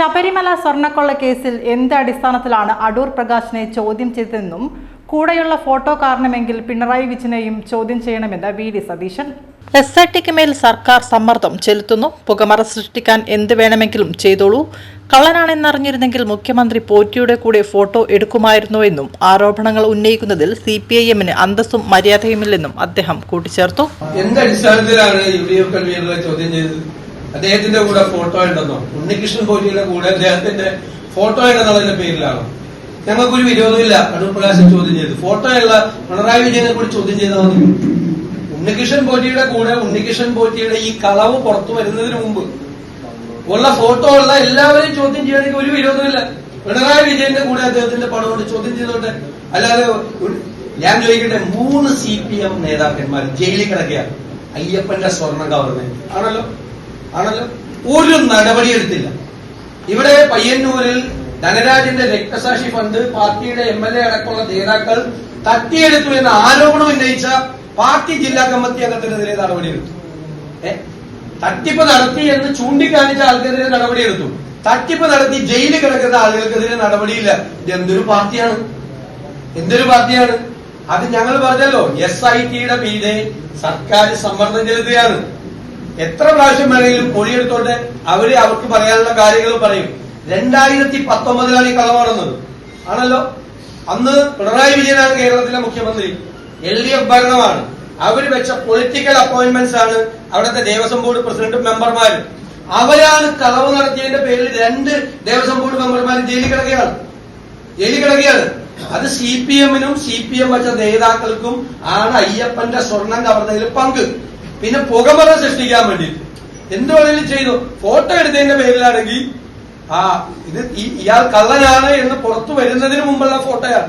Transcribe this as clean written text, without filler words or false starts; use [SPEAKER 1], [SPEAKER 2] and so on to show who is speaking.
[SPEAKER 1] ശബരിമല സ്വർണ്ണക്കൊള്ള കേസിൽ എന്ത് അടിസ്ഥാനത്തിലാണ് അടൂർ പ്രകാശിനെ ചോദ്യം ചെയ്തതെന്നും കൂടെയുള്ള ഫോട്ടോ കാരണമെങ്കിൽ പിണറായി വിജയനെയും ചോദ്യം ചെയ്യണമെന്ന് വി.ഡി. സതീശൻ. എസ്.ഐ.ടിക്ക് മേൽ സർക്കാർ സമ്മർദ്ദം ചെലുത്തുന്നു. പുകമറ സൃഷ്ടിക്കാൻ എന്ത് വേണമെങ്കിലും ചെയ്തോളൂ. കള്ളനാണെന്നറിഞ്ഞിരുന്നെങ്കിൽ മുഖ്യമന്ത്രി പോറ്റിയുടെ കൂടെ ഫോട്ടോ എടുക്കുമായിരുന്നുവെന്നും ആരോപണങ്ങൾ ഉന്നയിക്കുന്നതിൽ CPIM-ന് അന്തസ്സും മര്യാദയുമില്ലെന്നും അദ്ദേഹം കൂട്ടിച്ചേർത്തു.
[SPEAKER 2] എന്തടിസ്ഥാനത്തിലാണ് യു.ഡി.എഫ് കൺവീനറെ ചോദ്യം ചെയ്തത്? അദ്ദേഹത്തിന്റെ കൂടെ ഫോട്ടോ ഉണ്ടെന്നോ, ഉണ്ണികൃഷ്ണൻ പോറ്റിയുടെ കൂടെ അദ്ദേഹത്തിന്റെ ഫോട്ടോ ഉണ്ടെന്നുള്ളതിന്റെ പേരിലാണോ? ഞങ്ങൾക്കൊരു വിരോധമില്ല അടൂർ പ്രകാശൻ ചോദ്യം ചെയ്തു. ഫോട്ടോയുള്ള പിണറായി വിജയനെ കൂടി ചോദ്യം ചെയ്താൽ മതി. ഉണ്ണികൃഷ്ണൻ പോറ്റിയുടെ കൂടെ ഉണ്ണികൃഷ്ണൻ പോറ്റിയുടെ ഈ കളവ് പുറത്തു വരുന്നതിന് മുമ്പ് ഉള്ള ഫോട്ടോ ഉള്ള എല്ലാവരെയും ചോദ്യം ചെയ്യണമെങ്കിൽ ഒരു വിരോധമില്ല. പിണറായി വിജയന്റെ കൂടെ അദ്ദേഹത്തിന്റെ പണം കൊണ്ട് ചോദ്യം ചെയ്തോട്ടെ. അല്ലാതെ ഞാൻ ചോദിക്കട്ടെ, 3 CPM നേതാക്കന്മാർ ജയിലിൽ കിടക്കുകയാണ്. അയ്യപ്പന്റെ സ്വർണം ഗവർണമെന്റ് ആണല്ലോ ഒരു നടപടിയെടുത്തില്ല. ഇവിടെ പയ്യന്നൂരിൽ ധനരാജന്റെ രക്തസാക്ഷി ഫണ്ട് പാർട്ടിയുടെ MLA അടക്കമുള്ള നേതാക്കൾ തട്ടിയെടുത്തു എന്ന ആരോപണം ഉന്നയിച്ച പാർട്ടി ജില്ലാ കമ്മിറ്റി അംഗത്തിനെതിരെ നടപടിയെടുത്തു. തട്ടിപ്പ് നടത്തി എന്ന് ചൂണ്ടിക്കാണിച്ച ആൾക്കെതിരെ നടപടിയെടുത്തു. തട്ടിപ്പ് നടത്തി ജയിലിൽ കിടക്കുന്ന ആളുകൾക്കെതിരെ നടപടിയില്ല. ഇതെന്തൊരു പാർട്ടിയാണ്? അത് ഞങ്ങൾ പറഞ്ഞല്ലോ, SIT-യുടെ മീതെ സർക്കാർ സമ്മർദ്ദം ചെലുത്തുകയാണ്. എത്ര പ്രാവശ്യം വേണമെങ്കിലും മൊഴിയെടുത്തോണ്ട് അവർക്ക് പറയാനുള്ള കാര്യങ്ങൾ പറയും. 2019 ഈ കളവ് നടന്നത് ആണല്ലോ. അന്ന് പിണറായി വിജയനാണ് കേരളത്തിലെ മുഖ്യമന്ത്രി. LDF ഭരണമാണ്. അവര് വെച്ച പൊളിറ്റിക്കൽ അപ്പോയിന്റ്മെന്റ്സ് ആണ് അവിടുത്തെ ദേവസ്വം ബോർഡ് പ്രസിഡന്റും മെമ്പർമാരും. അവരാണ് കളവ് നടത്തിയതിന്റെ പേരിൽ 2 ദേവസ്വം ബോർഡ് മെമ്പർമാരും ജയിലിൽ കിടക്കുകയാണ്. അത് CPM-നും CPM വെച്ച നേതാക്കൾക്കും ആണ് അയ്യപ്പന്റെ സ്വർണം കവർന്നതിൽ പങ്ക്. പിന്നെ പുകമറ സൃഷ്ടിക്കാൻ വേണ്ടി എന്ത് വേണമെങ്കിലും ചെയ്തു. ഫോട്ടോ എടുത്തതിന്റെ പേരിലാണെങ്കിൽ ഇയാൾ കള്ളനാണ് എന്ന് പുറത്തു വരുന്നതിന് മുമ്പുള്ള ഫോട്ടോയാണ്.